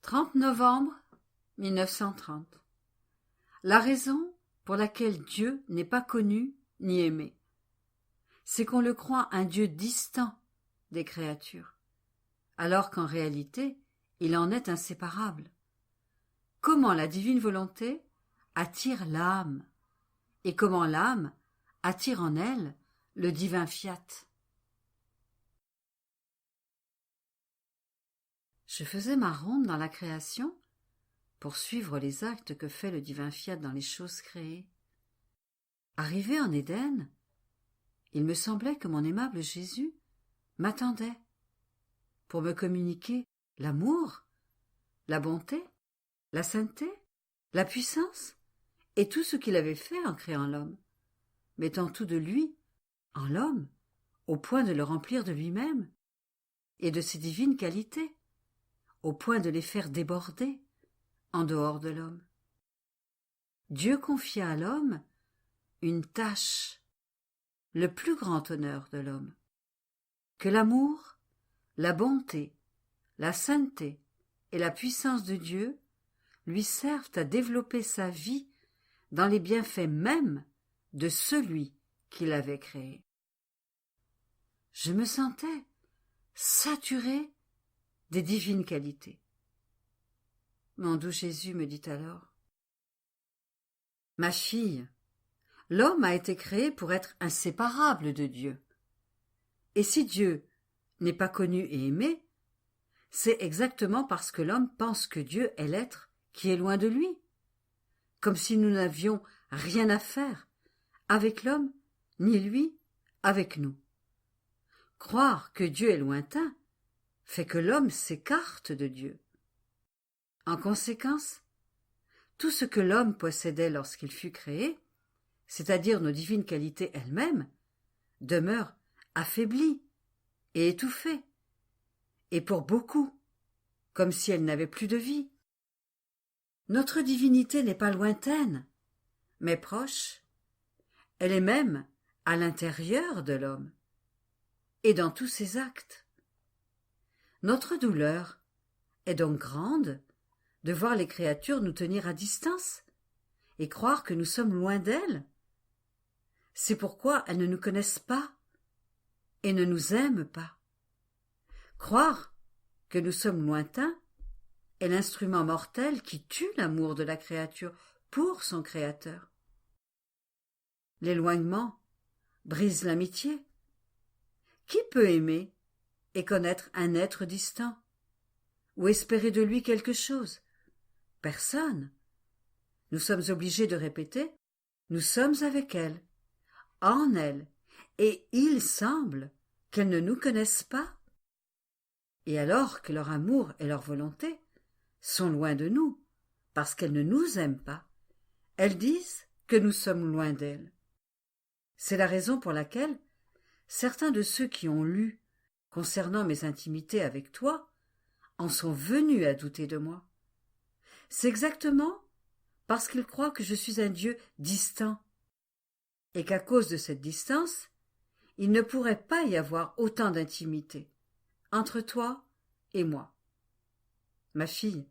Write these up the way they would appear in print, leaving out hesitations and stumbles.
30 novembre 1930. La raison pour laquelle Dieu n'est pas connu ni aimé, c'est qu'on le croit un Dieu distant des créatures, alors qu'en réalité, il en est inséparable. Comment la divine volonté attire l'âme, et comment l'âme attire en elle le divin fiat. Je faisais ma ronde dans la création pour suivre les actes que fait le divin fiat dans les choses créées. Arrivé en Éden, il me semblait que mon aimable Jésus m'attendait pour me communiquer l'amour, la bonté, la sainteté, la puissance et tout ce qu'il avait fait en créant l'homme, mettant tout de lui en l'homme au point de le remplir de lui-même et de ses divines qualités, au point de les faire déborder en dehors de l'homme. Dieu confia à l'homme une tâche, le plus grand honneur de l'homme, que l'amour, la bonté, la sainteté et la puissance de Dieu lui servent à développer sa vie dans les bienfaits mêmes de celui qui l'avait créé. Je me sentais saturé des divines qualités. Mon doux Jésus me dit alors: Ma fille, l'homme a été créé pour être inséparable de Dieu. Et si Dieu n'est pas connu et aimé, c'est exactement parce que l'homme pense que Dieu est l'être qui est loin de lui, comme si nous n'avions rien à faire avec l'homme, ni lui avec nous. Croire que Dieu est lointain fait que l'homme s'écarte de Dieu. En conséquence, tout ce que l'homme possédait lorsqu'il fut créé, c'est-à-dire nos divines qualités elles-mêmes, demeure affaibli et étouffé, et pour beaucoup, comme si elle n'avait plus de vie. Notre divinité n'est pas lointaine, mais proche. Elle est même à l'intérieur de l'homme, et dans tous ses actes. Notre douleur est donc grande de voir les créatures nous tenir à distance et croire que nous sommes loin d'elles. C'est pourquoi elles ne nous connaissent pas et ne nous aiment pas. Croire que nous sommes lointains est l'instrument mortel qui tue l'amour de la créature pour son créateur. L'éloignement brise l'amitié. Qui peut aimer et connaître un être distant ou espérer de lui quelque chose? Personne. Nous sommes obligés de répéter: nous sommes avec elle, en elle, et il semble qu'elles ne nous connaissent pas. Et alors que leur amour et leur volonté sont loin de nous, parce qu'elles ne nous aiment pas, elles disent que nous sommes loin d'elles. C'est la raison pour laquelle certains de ceux qui ont lu concernant mes intimités avec toi en sont venus à douter de moi. C'est exactement parce qu'ils croient que je suis un Dieu distant, et qu'à cause de cette distance, il ne pourrait pas y avoir autant d'intimité entre toi et moi. Ma fille,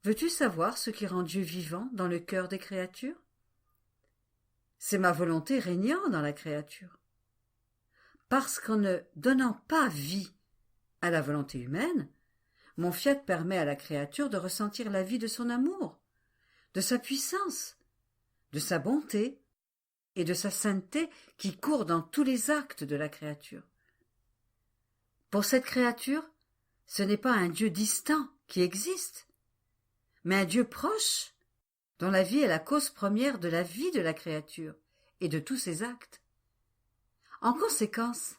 veux-tu savoir ce qui rend Dieu vivant dans le cœur des créatures? C'est ma volonté régnant dans la créature. Parce qu'en ne donnant pas vie à la volonté humaine, mon fiat permet à la créature de ressentir la vie de son amour, de sa puissance, de sa bonté et de sa sainteté qui court dans tous les actes de la créature. Pour cette créature, ce n'est pas un Dieu distant qui existe, mais un Dieu proche, dont la vie est la cause première de la vie de la créature et de tous ses actes. En conséquence,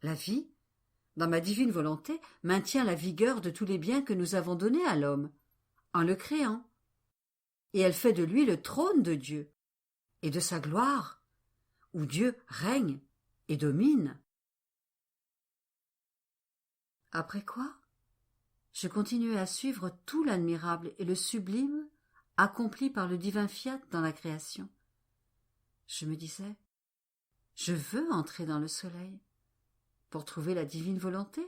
la vie, dans ma divine volonté, maintient la vigueur de tous les biens que nous avons donnés à l'homme, en le créant, et elle fait de lui le trône de Dieu et de sa gloire, où Dieu règne et domine. Après quoi, je continuai à suivre tout l'admirable et le sublime accompli par le divin fiat dans la création. Je me disais: je veux entrer dans le soleil pour trouver la divine volonté,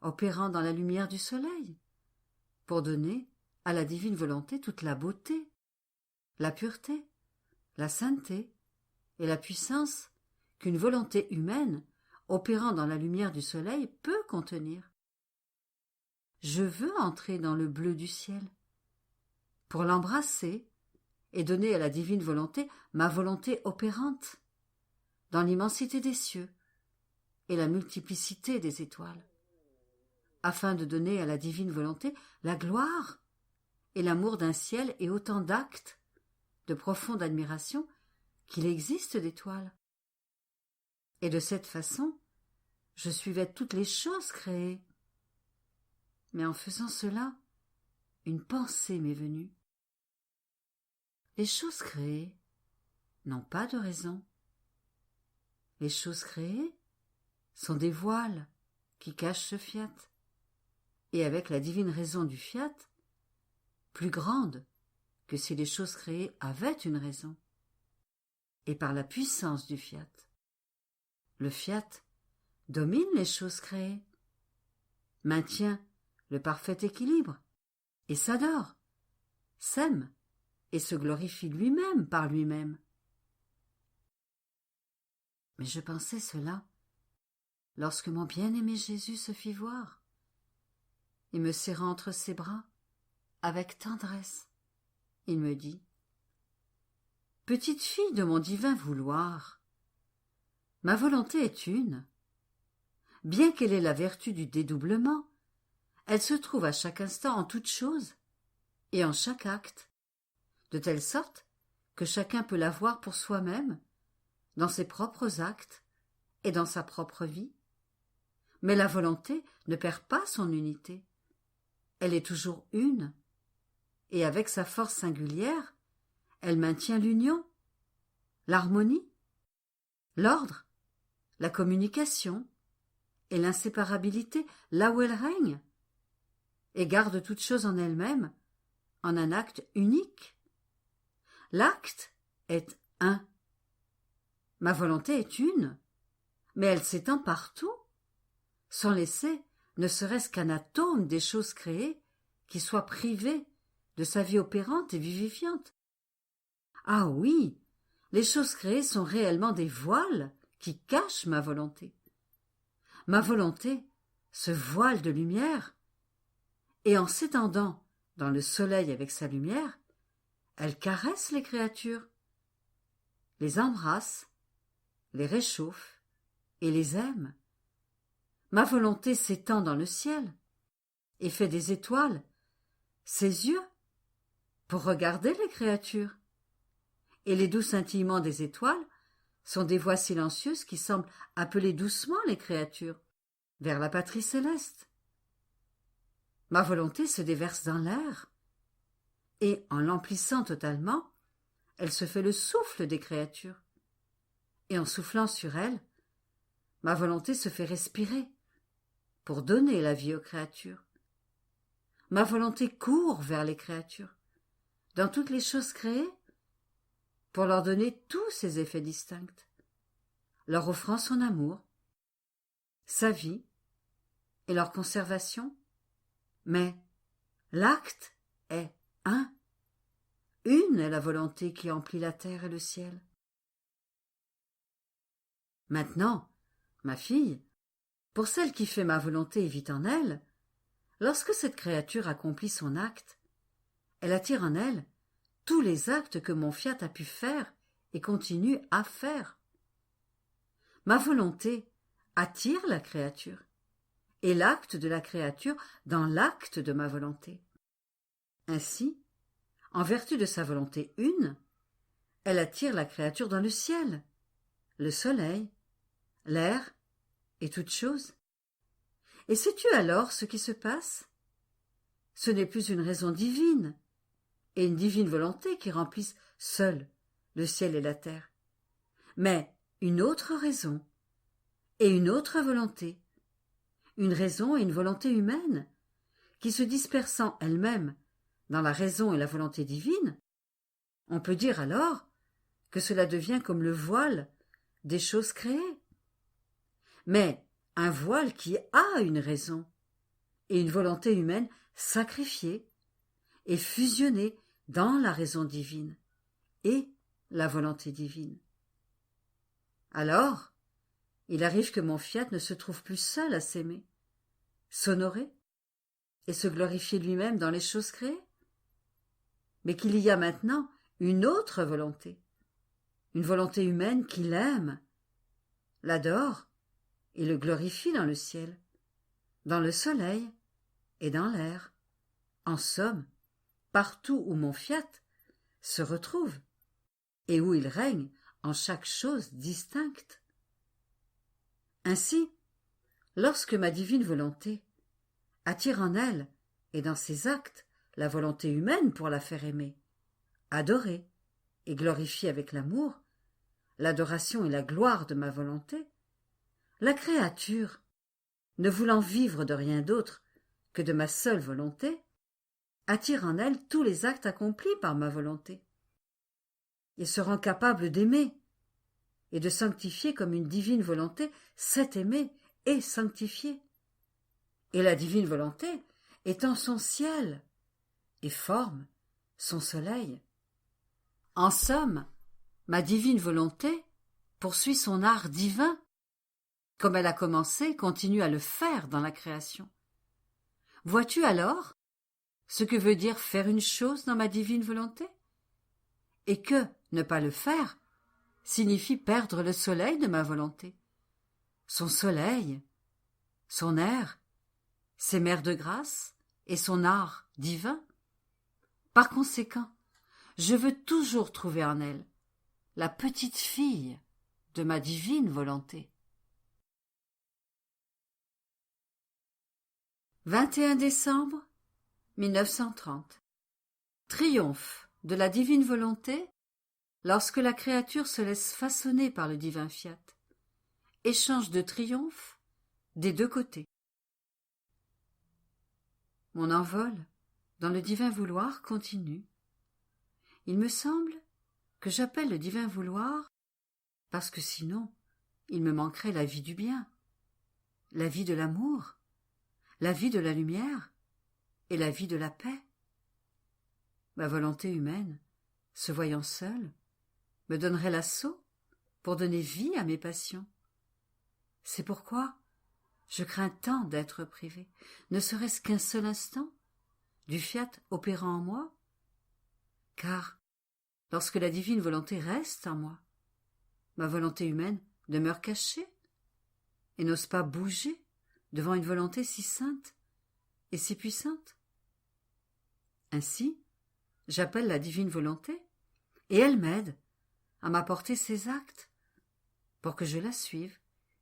opérant dans la lumière du soleil, pour donner à la divine volonté toute la beauté, la pureté, la sainteté et la puissance qu'une volonté humaine, opérant dans la lumière du soleil, peut contenir. Je veux entrer dans le bleu du ciel, pour l'embrasser et donner à la divine volonté ma volonté opérante, dans l'immensité des cieux et la multiplicité des étoiles, afin de donner à la divine volonté la gloire et l'amour d'un ciel et autant d'actes de profonde admiration qu'il existe d'étoiles. Et de cette façon, je suivais toutes les choses créées. Mais en faisant cela, une pensée m'est venue. Les choses créées n'ont pas de raison. Les choses créées sont des voiles qui cachent ce fiat, et avec la divine raison du fiat, plus grande que si les choses créées avaient une raison, et par la puissance du fiat. Le fiat domine les choses créées, maintient le parfait équilibre, et s'adore, s'aime, et se glorifie lui-même par lui-même. Mais je pensais cela lorsque mon bien-aimé Jésus se fit voir, et me serrant entre ses bras, avec tendresse, il me dit : « Petite fille de mon divin vouloir, ma volonté est une. Bien qu'elle ait la vertu du dédoublement, elle se trouve à chaque instant en toute chose et en chaque acte, de telle sorte que chacun peut la voir pour soi-même, dans ses propres actes et dans sa propre vie. Mais la volonté ne perd pas son unité. Elle est toujours une, et avec sa force singulière, elle maintient l'union, l'harmonie, l'ordre, la communication et l'inséparabilité là où elle règne, et garde toute chose en elle-même en un acte unique. L'acte est un. Ma volonté est une, mais elle s'étend partout, sans laisser ne serait-ce qu'un atome des choses créées qui soit privé de sa vie opérante et vivifiante. Ah oui, les choses créées sont réellement des voiles qui cachent ma volonté. Ma volonté, ce voile de lumière, et en s'étendant dans le soleil avec sa lumière, elle caresse les créatures, les embrasse, les réchauffe et les aime. Ma volonté s'étend dans le ciel et fait des étoiles ses yeux pour regarder les créatures. Et les doux scintillements des étoiles sont des voix silencieuses qui semblent appeler doucement les créatures vers la patrie céleste. Ma volonté se déverse dans l'air, et en l'emplissant totalement, elle se fait le souffle des créatures. Et en soufflant sur elle, ma volonté se fait respirer pour donner la vie aux créatures. Ma volonté court vers les créatures, dans toutes les choses créées, pour leur donner tous ces effets distincts, leur offrant son amour, sa vie et leur conservation. Mais l'acte est un. Une est la volonté qui emplit la terre et le ciel. Maintenant, ma fille, pour celle qui fait ma volonté et vit en elle, lorsque cette créature accomplit son acte, elle attire en elle tous les actes que mon fiat a pu faire et continue à faire. Ma volonté attire la créature, et l'acte de la créature dans l'acte de ma volonté. Ainsi, en vertu de sa volonté une, elle attire la créature dans le ciel, le soleil, l'air et toutes choses. Et sais-tu alors ce qui se passe ? Ce n'est plus une raison divine et une divine volonté qui remplissent seuls le ciel et la terre, mais une autre raison et une autre volonté, une raison et une volonté humaine, qui se dispersant elles-mêmes dans la raison et la volonté divine, on peut dire alors que cela devient comme le voile des choses créées. Mais un voile qui a une raison et une volonté humaine sacrifiée est fusionné dans la raison divine et la volonté divine. Alors, il arrive que mon fiat ne se trouve plus seul à s'aimer, s'honorer et se glorifier lui-même dans les choses créées, mais qu'il y a maintenant une autre volonté, une volonté humaine qui l'aime, l'adore et le glorifie dans le ciel, dans le soleil et dans l'air, en somme, partout où mon fiat se retrouve et où il règne en chaque chose distincte. Ainsi, lorsque ma divine volonté attire en elle et dans ses actes la volonté humaine pour la faire aimer, adorer et glorifier avec l'amour, l'adoration et la gloire de ma volonté, la créature, ne voulant vivre de rien d'autre que de ma seule volonté, attire en elle tous les actes accomplis par ma volonté, et se rend capable d'aimer et de sanctifier comme une divine volonté sait aimer et sanctifier. Et la divine volonté étend son ciel et forme son soleil. En somme, ma divine volonté poursuit son art divin, comme elle a commencé, continue à le faire dans la création. Vois-tu alors ce que veut dire faire une chose dans ma divine volonté? Et que ne pas le faire signifie perdre le soleil de ma volonté, son soleil, son air, ses mers de grâce et son art divin. Par conséquent, je veux toujours trouver en elle la petite fille de ma divine volonté. 21 décembre 1930. Triomphe de la divine volonté lorsque la créature se laisse façonner par le divin fiat. Échange de triomphe des deux côtés. Mon envol dans le divin vouloir continue. Il me semble que j'appelle le divin vouloir parce que sinon il me manquerait la vie du bien, la vie de l'amour, la vie de la lumière et la vie de la paix. Ma volonté humaine, se voyant seule, me donnerait l'assaut pour donner vie à mes passions. C'est pourquoi je crains tant d'être privé, ne serait-ce qu'un seul instant, du fiat opérant en moi, car lorsque la divine volonté reste en moi, ma volonté humaine demeure cachée et n'ose pas bouger devant une volonté si sainte et si puissante. Ainsi, j'appelle la divine volonté et elle m'aide à m'apporter ses actes pour que je la suive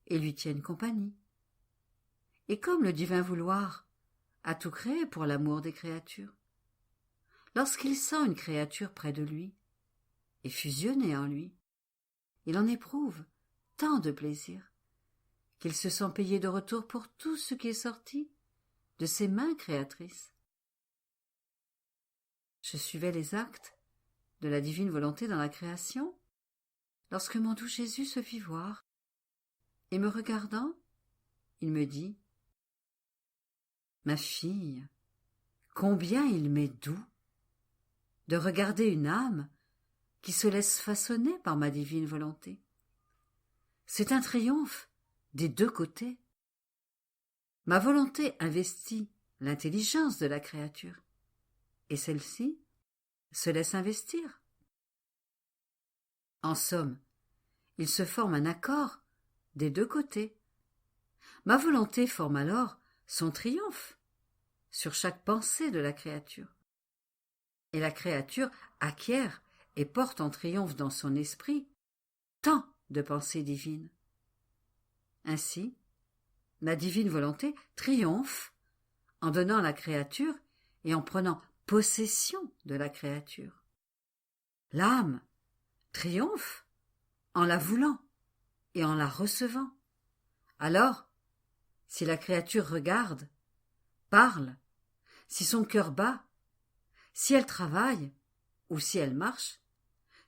et lui tienne compagnie. Et comme le divin vouloir a tout créé pour l'amour des créatures, lorsqu'il sent une créature près de lui et fusionnée en lui, il en éprouve tant de plaisir qu'il se sent payé de retour pour tout ce qui est sorti de ses mains créatrices. Je suivais les actes de la divine volonté dans la création lorsque mon doux Jésus se fit voir, et me regardant, il me dit « Ma fille, combien il m'est doux de regarder une âme qui se laisse façonner par ma divine volonté. C'est un triomphe des deux côtés. Ma volonté investit l'intelligence de la créature, et celle-ci se laisse investir. En somme, il se forme un accord des deux côtés. Ma volonté forme alors son triomphe sur chaque pensée de la créature. Et la créature acquiert et porte en triomphe dans son esprit tant de pensées divines. Ainsi, ma divine volonté triomphe en donnant à la créature et en prenant possession de la créature. L'âme triomphe en la voulant et en la recevant. Alors, si la créature regarde, parle, si son cœur bat, si elle travaille ou si elle marche,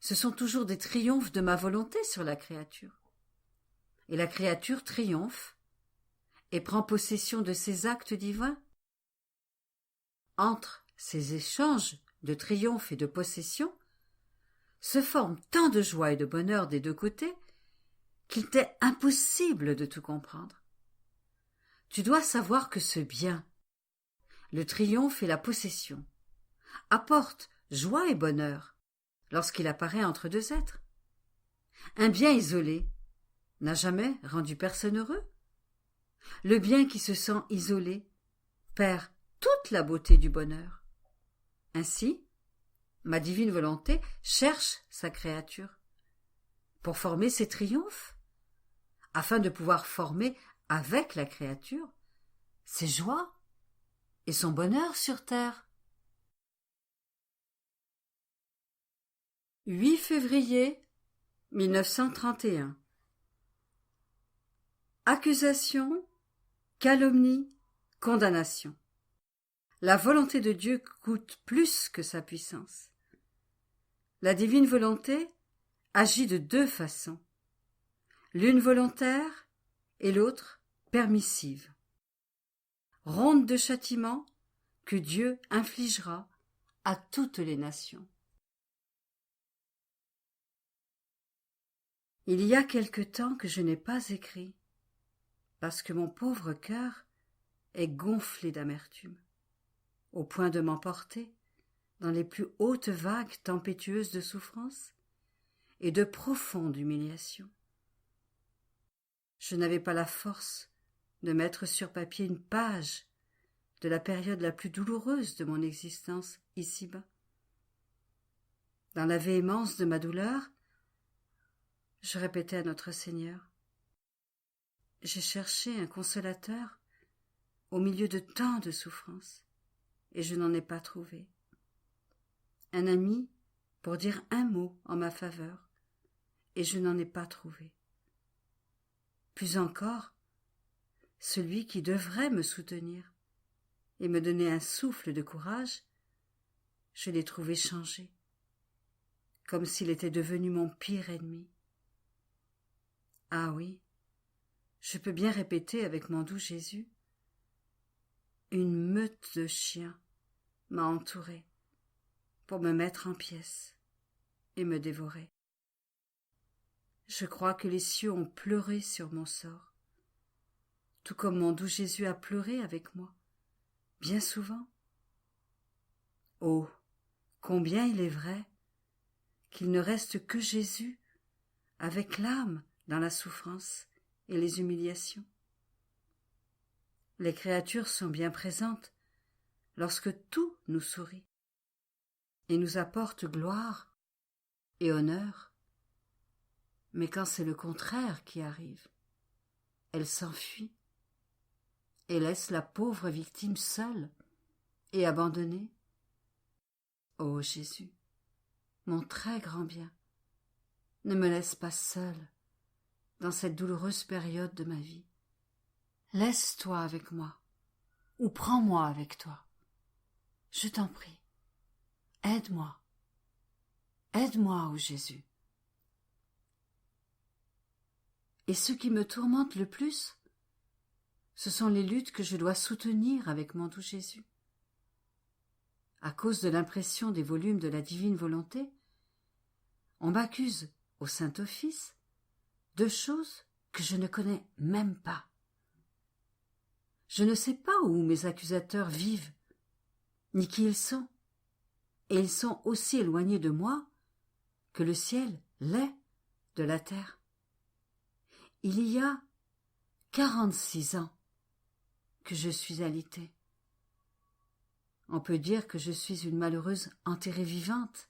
ce sont toujours des triomphes de ma volonté sur la créature. Et la créature triomphe et prend possession de ses actes divins. Entre ces échanges de triomphe et de possession, se forme tant de joie et de bonheur des deux côtés qu'il t'est impossible de tout comprendre. Tu dois savoir que ce bien, le triomphe et la possession, apporte joie et bonheur lorsqu'il apparaît entre deux êtres. Un bien isolé n'a jamais rendu personne heureux. Le bien qui se sent isolé perd toute la beauté du bonheur. Ainsi, ma divine volonté cherche sa créature pour former ses triomphes, afin de pouvoir former avec la créature ses joies et son bonheur sur terre. 8 février 1931. Accusation, calomnie, condamnation. La volonté de Dieu coûte plus que sa puissance. La divine volonté agit de deux façons, l'une volontaire et l'autre permissive. Ronde de châtiment que Dieu infligera à toutes les nations. Il y a quelque temps que je n'ai pas écrit, parce que mon pauvre cœur est gonflé d'amertume, au point de m'emporter dans les plus hautes vagues tempétueuses de souffrance et de profonde humiliation. Je n'avais pas la force de mettre sur papier une page de la période la plus douloureuse de mon existence ici-bas. Dans la véhémence de ma douleur, je répétais à notre Seigneur: j'ai cherché un consolateur au milieu de tant de souffrances, et je n'en ai pas trouvé. Un ami pour dire un mot en ma faveur, et je n'en ai pas trouvé. Plus encore, celui qui devrait me soutenir et me donner un souffle de courage, je l'ai trouvé changé, comme s'il était devenu mon pire ennemi. Ah oui, je peux bien répéter avec mon doux Jésus: une meute de chiens m'a entouré pour me mettre en pièces et me dévorer. Je crois que les cieux ont pleuré sur mon sort, tout comme mon doux Jésus a pleuré avec moi, bien souvent. Oh, combien il est vrai qu'il ne reste que Jésus avec l'âme dans la souffrance et les humiliations. Les créatures sont bien présentes lorsque tout nous sourit et nous apporte gloire et honneur. Mais quand c'est le contraire qui arrive, elle s'enfuit et laisse la pauvre victime seule et abandonnée. Ô Jésus, mon très grand bien, ne me laisse pas seule dans cette douloureuse période de ma vie. Laisse-toi avec moi, ou prends-moi avec toi. Je t'en prie, aide-moi, ô Jésus. Et ce qui me tourmente le plus, ce sont les luttes que je dois soutenir avec mon doux Jésus. À cause de l'impression des volumes de la divine volonté, on m'accuse au Saint-Office de choses que je ne connais même pas. Je ne sais pas où mes accusateurs vivent, ni qui ils sont, et ils sont aussi éloignés de moi que le ciel l'est de la terre. Il y a 46 ans que je suis alitée. On peut dire que je suis une malheureuse enterrée vivante.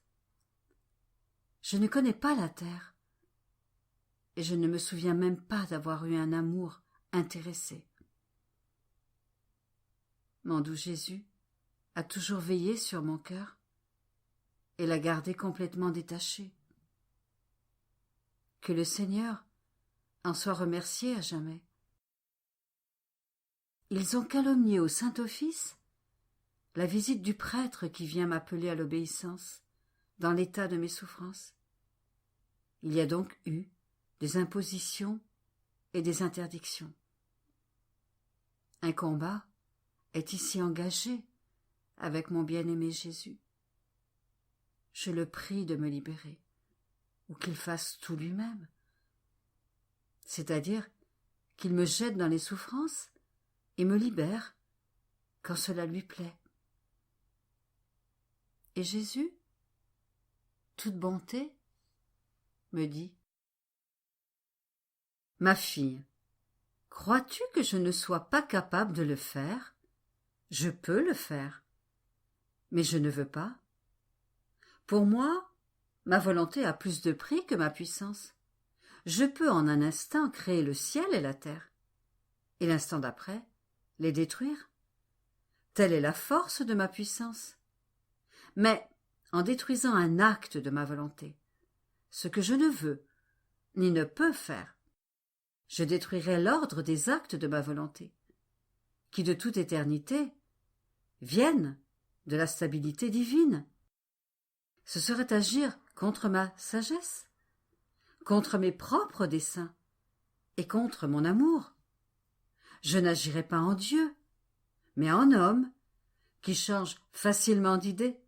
Je ne connais pas la terre, et je ne me souviens même pas d'avoir eu un amour intéressé. Mon doux Jésus a toujours veillé sur mon cœur et l'a gardé complètement détaché. Que le Seigneur en soit remercié à jamais. Ils ont calomnié au Saint-Office la visite du prêtre qui vient m'appeler à l'obéissance dans l'état de mes souffrances. Il y a donc eu des impositions et des interdictions. Un combat est ici engagé avec mon bien-aimé Jésus. Je le prie de me libérer, ou qu'il fasse tout lui-même, c'est-à-dire qu'il me jette dans les souffrances et me libère quand cela lui plaît. Et Jésus, toute bonté, me dit: Ma fille, crois-tu que je ne sois pas capable de le faire? Je peux le faire, mais je ne veux pas. Pour moi, ma volonté a plus de prix que ma puissance. Je peux en un instant créer le ciel et la terre, et l'instant d'après, les détruire. Telle est la force de ma puissance. Mais, en détruisant un acte de ma volonté, ce que je ne veux, ni ne peux faire, je détruirai l'ordre des actes de ma volonté, qui de toute éternité viennent de la stabilité divine. Ce serait agir contre ma sagesse, contre mes propres desseins et contre mon amour. Je n'agirai pas en Dieu, mais en homme, qui change facilement d'idée,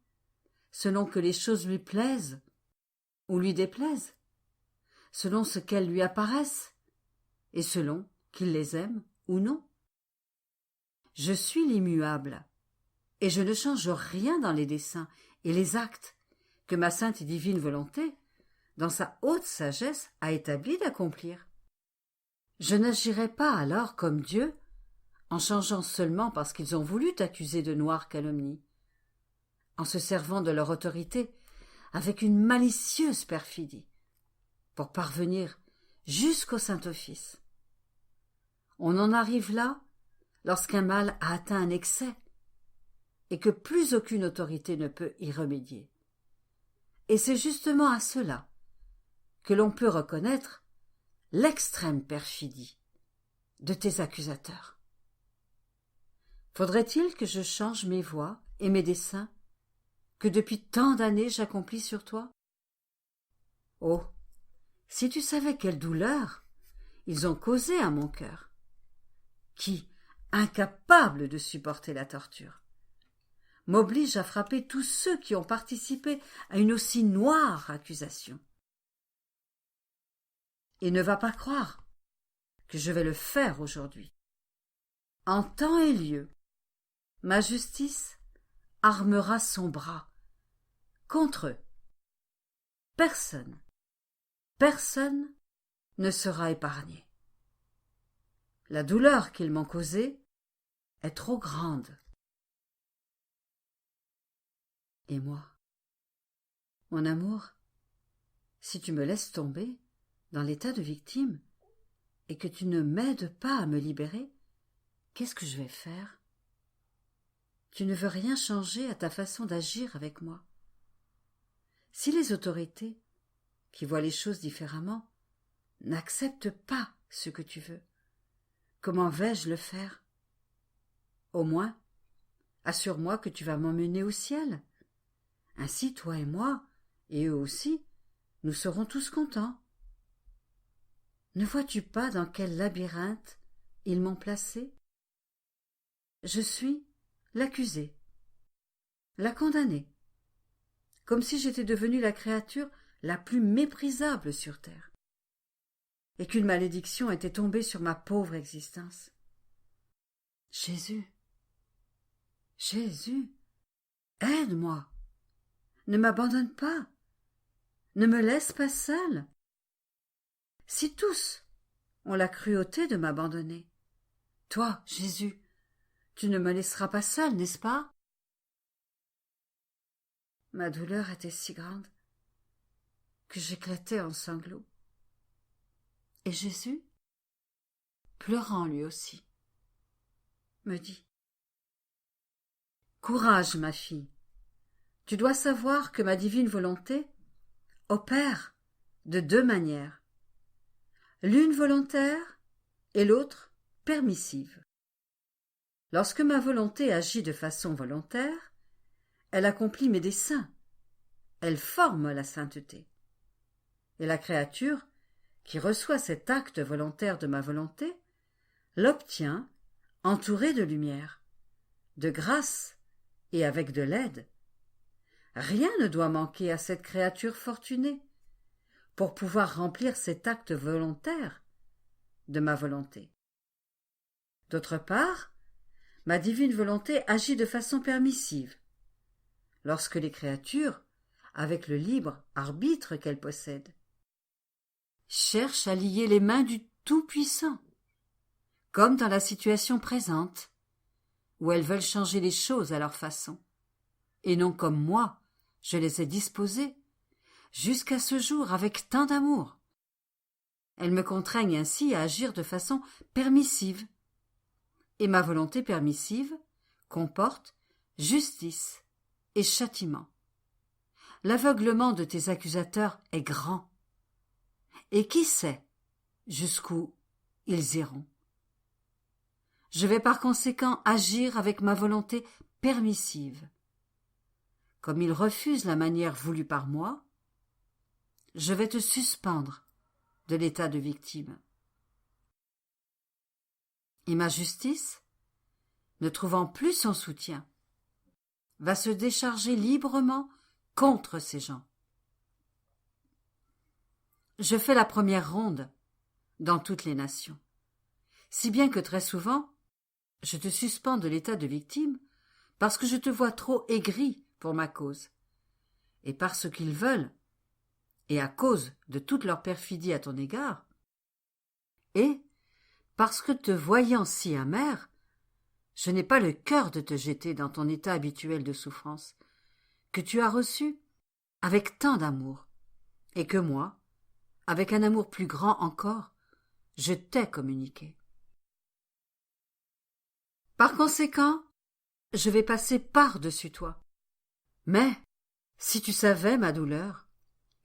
selon que les choses lui plaisent ou lui déplaisent, selon ce qu'elles lui apparaissent, et selon qu'il les aime ou non. Je suis l'immuable, et je ne change rien dans les desseins et les actes que ma sainte et divine volonté, dans sa haute sagesse, a établi d'accomplir. Je n'agirai pas alors comme Dieu, en changeant seulement parce qu'ils ont voulu t'accuser de noire calomnie, en se servant de leur autorité avec une malicieuse perfidie, pour parvenir jusqu'au Saint-Office. On en arrive là lorsqu'un mal a atteint un excès et que plus aucune autorité ne peut y remédier. Et c'est justement à cela que l'on peut reconnaître l'extrême perfidie de tes accusateurs. Faudrait-il que je change mes voies et mes desseins que depuis tant d'années j'accomplis sur toi? Oh, si tu savais quelle douleur ils ont causée à mon cœur, qui, incapable de supporter la torture, m'oblige à frapper tous ceux qui ont participé à une aussi noire accusation. Et ne va pas croire que je vais le faire aujourd'hui. En temps et lieu, ma justice armera son bras contre eux. Personne ne sera épargné. La douleur qu'ils m'ont causée est trop grande. Et moi, mon amour, si tu me laisses tomber dans l'état de victime et que tu ne m'aides pas à me libérer, qu'est-ce que je vais faire? Tu ne veux rien changer à ta façon d'agir avec moi. Si les autorités, qui voient les choses différemment, n'acceptent pas ce que tu veux, comment vais-je le faire? Au moins, assure-moi que tu vas m'emmener au ciel. Ainsi, toi et moi, et eux aussi, nous serons tous contents. Ne vois-tu pas dans quel labyrinthe ils m'ont placé? Je suis l'accusée, la condamnée, comme si j'étais devenue la créature la plus méprisable sur terre, et qu'une malédiction était tombée sur ma pauvre existence. Jésus, aide-moi, ne m'abandonne pas, ne me laisse pas seule. Si tous ont la cruauté de m'abandonner, toi, Jésus, tu ne me laisseras pas seule, n'est-ce pas? Ma douleur était si grande que j'éclatais en sanglots. Et Jésus, pleurant lui aussi, me dit: Courage, ma fille, tu dois savoir que ma divine volonté opère de deux manières, l'une volontaire et l'autre permissive. Lorsque ma volonté agit de façon volontaire, elle accomplit mes desseins, elle forme la sainteté. Et la créature, qui reçoit cet acte volontaire de ma volonté, l'obtient entourée de lumière, de grâce et avec de l'aide, rien ne doit manquer à cette créature fortunée pour pouvoir remplir cet acte volontaire de ma volonté. D'autre part, ma divine volonté agit de façon permissive, lorsque les créatures, avec le libre arbitre qu'elles possèdent, cherchent à lier les mains du Tout-Puissant, comme dans la situation présente, où elles veulent changer les choses à leur façon, et non comme moi, je les ai disposées, jusqu'à ce jour avec tant d'amour. Elles me contraignent ainsi à agir de façon permissive, et ma volonté permissive comporte justice et châtiment. L'aveuglement de tes accusateurs est grand, et qui sait jusqu'où ils iront. Je vais par conséquent agir avec ma volonté permissive. Comme ils refusent la manière voulue par moi, je vais te suspendre de l'état de victime. Et ma justice, ne trouvant plus son soutien, va se décharger librement contre ces gens. Je fais la première ronde dans toutes les nations, si bien que très souvent, je te suspends de l'état de victime parce que je te vois trop aigri pour ma cause, et parce qu'ils veulent, et à cause de toute leur perfidie à ton égard, et parce que te voyant si amer, je n'ai pas le cœur de te jeter dans ton état habituel de souffrance, que tu as reçu avec tant d'amour, et que moi, avec un amour plus grand encore, je t'ai communiqué. Par conséquent, je vais passer par-dessus toi. Mais, si tu savais ma douleur,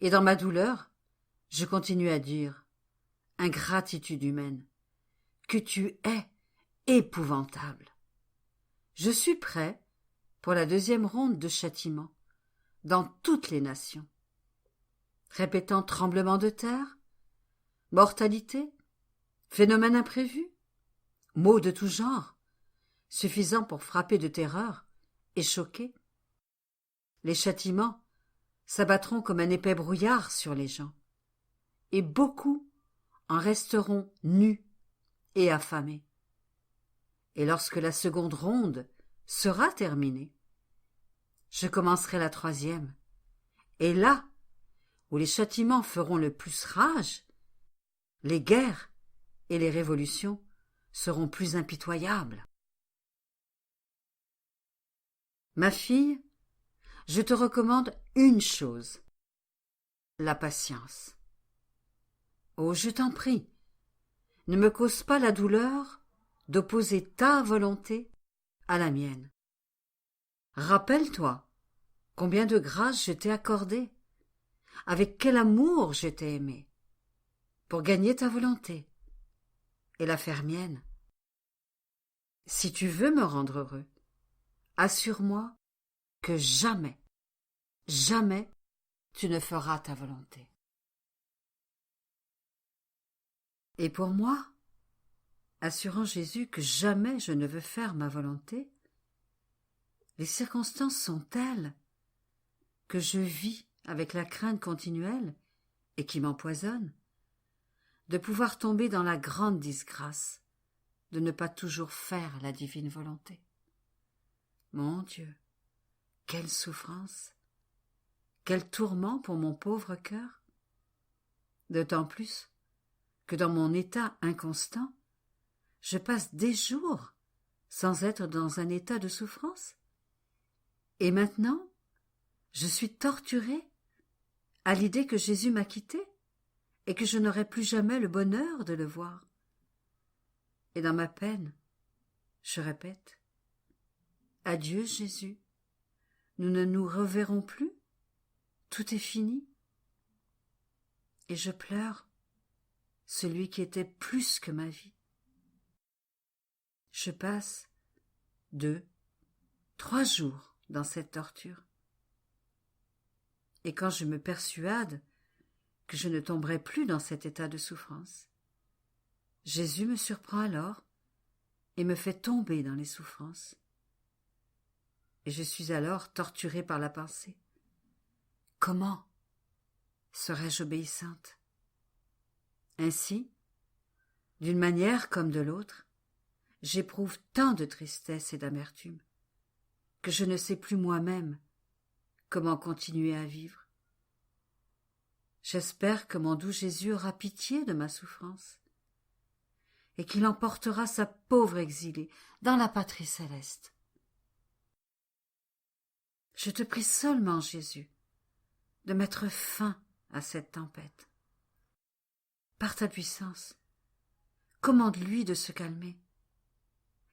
et dans ma douleur, je continue à dire, ingratitude humaine, que tu es épouvantable. Je suis prêt pour la deuxième ronde de châtiment, dans toutes les nations, répétant tremblement de terre, mortalité, phénomène imprévu, mots de tout genre, suffisant pour frapper de terreur et choquer. Les châtiments s'abattront comme un épais brouillard sur les gens, et beaucoup en resteront nus et affamés. Et lorsque la seconde ronde sera terminée, je commencerai la troisième, et là, où les châtiments feront le plus rage, les guerres et les révolutions seront plus impitoyables. Ma fille, je te recommande une chose, la patience. Oh, je t'en prie, ne me cause pas la douleur d'opposer ta volonté à la mienne. Rappelle-toi combien de grâces je t'ai accordées, avec quel amour je t'ai aimé, pour gagner ta volonté et la faire mienne. Si tu veux me rendre heureux, assure-moi que jamais, jamais tu ne feras ta volonté. Et pour moi, assurant Jésus que jamais je ne veux faire ma volonté, les circonstances sont telles que je vis avec la crainte continuelle, et qui m'empoisonne, de pouvoir tomber dans la grande disgrâce de ne pas toujours faire la divine volonté. Mon Dieu, quelle souffrance, quel tourment pour mon pauvre cœur, d'autant plus que dans mon état inconstant, je passe des jours sans être dans un état de souffrance. Et maintenant, je suis torturée à l'idée que Jésus m'a quittée et que je n'aurai plus jamais le bonheur de le voir. Et dans ma peine, je répète, adieu Jésus, nous ne nous reverrons plus, tout est fini. Et je pleure celui qui était plus que ma vie. Je passe 2, 3 jours dans cette torture. Et quand je me persuade que je ne tomberai plus dans cet état de souffrance, Jésus me surprend alors et me fait tomber dans les souffrances. et je suis alors torturée par la pensée. Comment serais-je obéissante? Ainsi, d'une manière comme de l'autre, j'éprouve tant de tristesse et d'amertume que je ne sais plus moi-même comment continuer à vivre. J'espère que mon doux Jésus aura pitié de ma souffrance et qu'il emportera sa pauvre exilée dans la patrie céleste. Je te prie seulement, Jésus, de mettre fin à cette tempête. Par ta puissance, commande-lui de se calmer,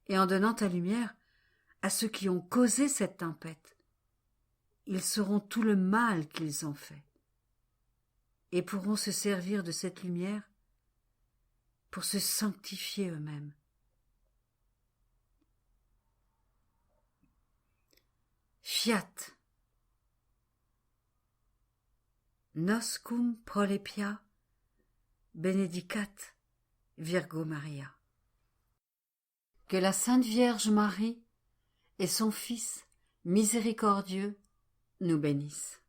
et en donnant ta lumière à ceux qui ont causé cette tempête, ils sauront tout le mal qu'ils ont fait, et pourront se servir de cette lumière pour se sanctifier eux-mêmes. Fiat. Nos cum prolepia benedicat Virgo Maria. Que la Sainte Vierge Marie et son Fils miséricordieux nous bénissent.